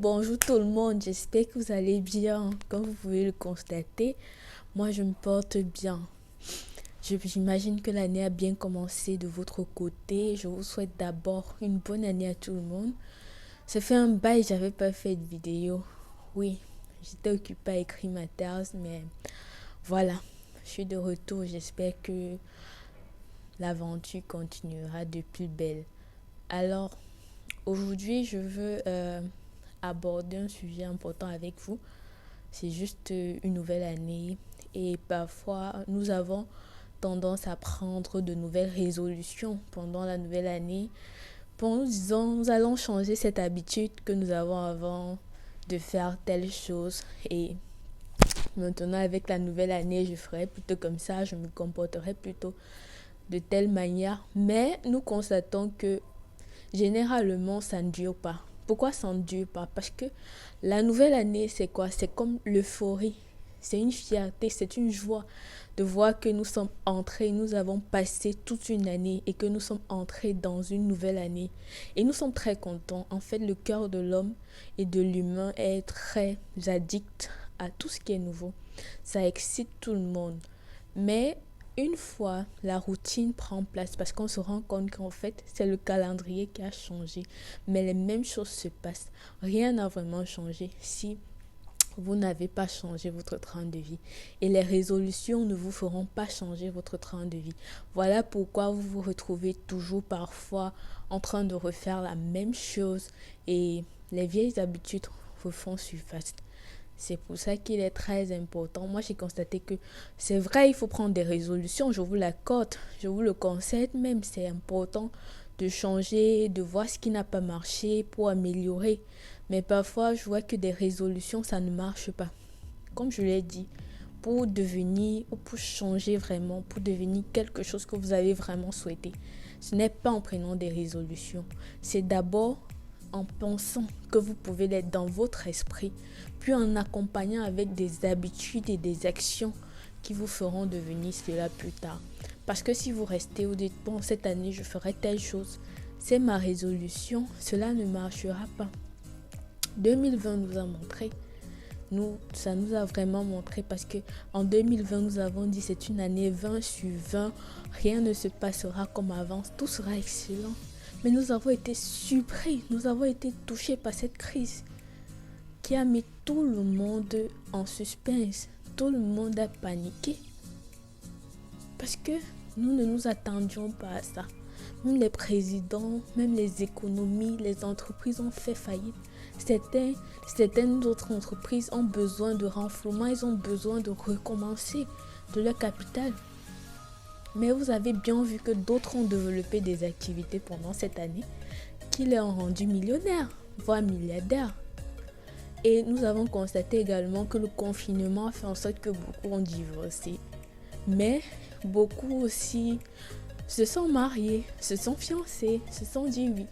Bonjour tout le monde, j'espère que vous allez bien. Comme vous pouvez le constater, moi je me porte bien. J'imagine que l'année a bien commencé de votre côté. Je vous souhaite d'abord une bonne année à tout le monde. Ça fait un bail, j'avais pas fait de vidéo. Oui, j'étais occupée à écrire ma thèse, mais voilà, je suis de retour. J'espère que l'aventure continuera de plus belle. Alors, aujourd'hui, je veux aborder un sujet important avec vous. C'est juste une nouvelle année et parfois nous avons tendance à prendre de nouvelles résolutions pendant la nouvelle année. Pour nous disons, nous allons changer cette habitude que nous avons avant de faire telle chose et maintenant avec la nouvelle année, je ferai plutôt comme ça, je me comporterai plutôt de telle manière. Mais nous constatons que généralement, ça ne dure pas. Pourquoi ça ne dure pas? Parce que la nouvelle année, c'est quoi? C'est comme l'euphorie. C'est une fierté, c'est une joie de voir que nous sommes entrés, nous avons passé toute une année et que nous sommes entrés dans une nouvelle année. Et nous sommes très contents. En fait, le cœur de l'homme et de l'humain est très addict à tout ce qui est nouveau. Ça excite tout le monde. Mais une fois la routine prend place, parce qu'on se rend compte qu'en fait, c'est le calendrier qui a changé, mais les mêmes choses se passent. Rien n'a vraiment changé si vous n'avez pas changé votre train de vie. Et les résolutions ne vous feront pas changer votre train de vie. Voilà pourquoi vous vous retrouvez toujours parfois en train de refaire la même chose et les vieilles habitudes refont surface. C'est pour ça qu'il est très important. Moi, j'ai constaté que c'est vrai, il faut prendre des résolutions. Je vous l'accorde, je vous le conseille même. C'est important de changer, de voir ce qui n'a pas marché pour améliorer. Mais parfois, je vois que des résolutions, ça ne marche pas. Comme je l'ai dit, pour devenir ou pour changer vraiment, pour devenir quelque chose que vous avez vraiment souhaité, ce n'est pas en prenant des résolutions. C'est d'abord en pensant que vous pouvez l'être dans votre esprit, puis en accompagnant avec des habitudes et des actions qui vous feront devenir cela plus tard. Parce que si vous restez au dites, bon, cette année, je ferai telle chose, c'est ma résolution, cela ne marchera pas. 2020 nous a montré, ça nous a vraiment montré parce que en 2020, nous avons dit c'est une année 20 sur 20, rien ne se passera comme avant, tout sera excellent. Mais nous avons été surpris, nous avons été touchés par cette crise qui a mis tout le monde en suspense. Tout le monde a paniqué parce que nous ne nous attendions pas à ça. Même les présidents, même les économies, les entreprises ont fait faillite. Certaines autres entreprises ont besoin de renflouement, ils ont besoin de recommencer de leur capital. Mais vous avez bien vu que d'autres ont développé des activités pendant cette année qui les ont rendus millionnaires, voire milliardaires. Et nous avons constaté également que le confinement a fait en sorte que beaucoup ont divorcé. Mais beaucoup aussi se sont mariés, se sont fiancés, se sont dit oui.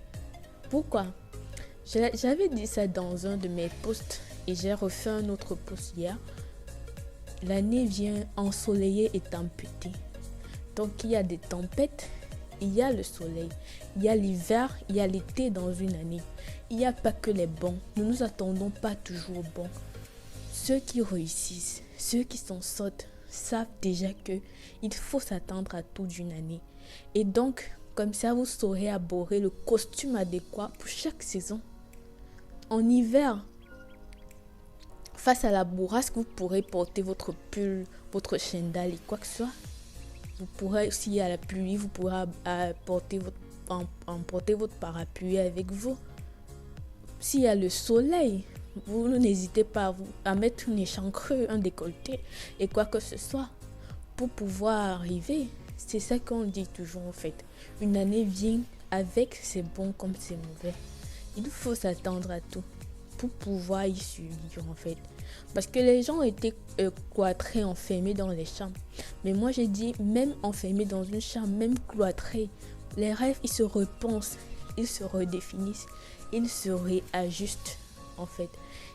Pourquoi? J'avais dit ça dans un de mes posts et j'ai refait un autre post hier. L'année vient ensoleillée et tempêtée. Donc il y a des tempêtes, il y a le soleil, il y a l'hiver, il y a l'été dans une année. Il n'y a pas que les bons, nous ne nous attendons pas toujours aux bons. Ceux qui réussissent, ceux qui s'en sortent, savent déjà qu'il faut s'attendre à tout d'une année. Et donc, comme ça, vous saurez aborder le costume adéquat pour chaque saison. En hiver, face à la bourrasque, vous pourrez porter votre pull, votre chandail et quoi que ce soit. Vous pourrez, s'il y a la pluie, vous pourrez emporter votre parapluie avec vous. S'il y a le soleil, vous n'hésitez pas à mettre une échancrure, un décolleté et quoi que ce soit pour pouvoir arriver. C'est ça qu'on dit toujours en fait. Une année vient avec ses bons comme ses mauvais. Il faut s'attendre à tout pour pouvoir y survivre en fait. Parce que les gens étaient cloîtrés, enfermés dans les chambres. Mais moi j'ai dit, même enfermés dans une chambre, même cloîtrés, les rêves ils se repensent, ils se redéfinissent, ils se réajustent en fait.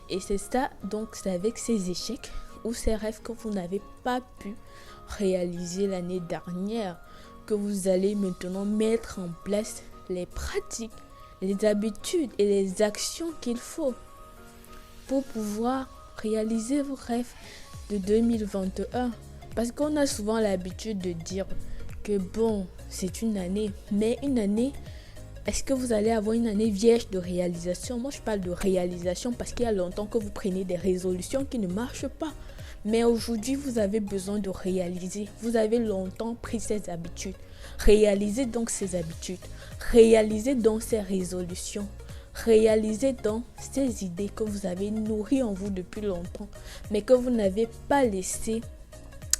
Et c'est ça, donc c'est avec ces échecs ou ces rêves que vous n'avez pas pu réaliser l'année dernière que vous allez maintenant mettre en place les pratiques, les habitudes et les actions qu'il faut pour pouvoir réaliser vos rêves de 2021. Parce qu'on a souvent l'habitude de dire que bon, c'est une année, mais une année, est-ce que vous allez avoir une année vierge de réalisation? Moi, je parle de réalisation parce qu'il y a longtemps que vous prenez des résolutions qui ne marchent pas. Mais aujourd'hui, vous avez besoin de réaliser. Vous avez longtemps pris ces habitudes. Réalisez donc ces habitudes. Réalisez donc ces résolutions. Réalisez donc ces idées que vous avez nourries en vous depuis longtemps, mais que vous n'avez pas laissé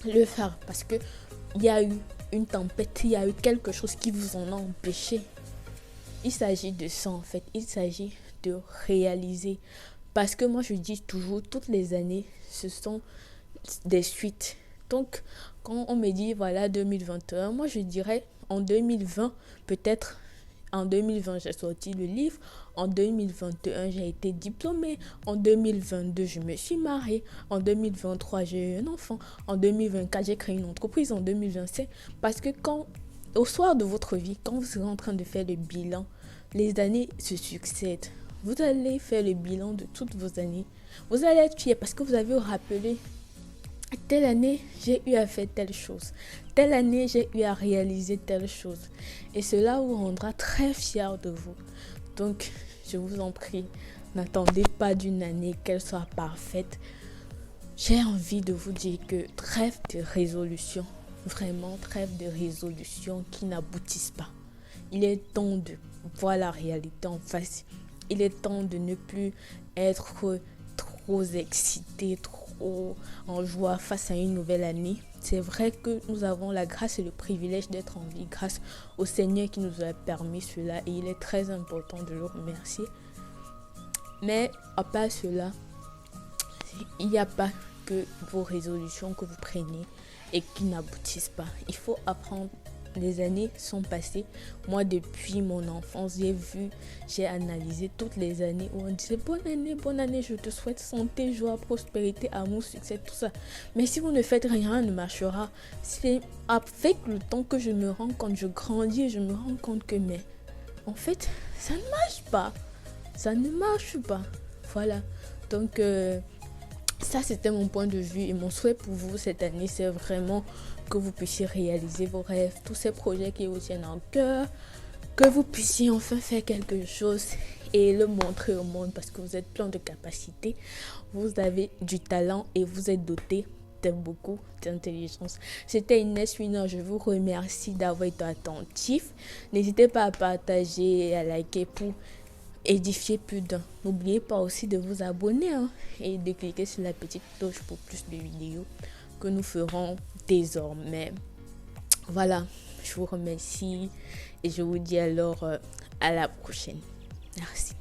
le faire parce que il y a eu une tempête, il y a eu quelque chose qui vous en a empêché. Il s'agit de ça en fait, il s'agit de réaliser. Parce que moi je dis toujours, toutes les années, ce sont des suites. Donc, quand on me dit voilà 2021, moi je dirais en 2020, peut-être en 2020 j'ai sorti le livre, en 2021 j'ai été diplômée, en 2022 je me suis mariée, en 2023 j'ai eu un enfant, en 2024 j'ai créé une entreprise, en 2025, parce que quand au soir de votre vie, quand vous serez en train de faire le bilan, les années se succèdent. Vous allez faire le bilan de toutes vos années. Vous allez être fiers parce que vous avez rappelé telle année, j'ai eu à faire telle chose. Telle année, j'ai eu à réaliser telle chose. Et cela vous rendra très fiers de vous. Donc, je vous en prie, n'attendez pas d'une année qu'elle soit parfaite. J'ai envie de vous dire que trêve de résolution, vraiment trêve de résolution qui n'aboutissent pas. Il est temps de voir la réalité en face. Il est temps de ne plus être trop excité, trop en joie face à une nouvelle année. C'est vrai que nous avons la grâce et le privilège d'être en vie grâce au Seigneur qui nous a permis cela et il est très important de le remercier. Mais à part cela, il n'y a pas que vos résolutions que vous prenez et qui n'aboutissent pas. Il faut apprendre. Les années sont passées. Moi, depuis mon enfance, j'ai analysé toutes les années où on disait bonne année, je te souhaite santé, joie, prospérité, amour, succès, tout ça. Mais si vous ne faites rien, ne marchera. C'est avec le temps que je me rends compte, je grandis et je me rends compte que mais en fait, ça ne marche pas. Ça ne marche pas. Voilà. Donc, ça, c'était mon point de vue et mon souhait pour vous cette année, c'est vraiment que vous puissiez réaliser vos rêves, tous ces projets qui vous tiennent en cœur, que vous puissiez enfin faire quelque chose et le montrer au monde parce que vous êtes plein de capacités, vous avez du talent et vous êtes doté de beaucoup d'intelligence. C'était Inès Winner, je vous remercie d'avoir été attentif. N'hésitez pas à partager et à liker pour édifier plus d'un. N'oubliez pas aussi de vous abonner et de cliquer sur la petite cloche pour plus de vidéos que nous ferons désormais. Voilà, je vous remercie et je vous dis alors à la prochaine. Merci.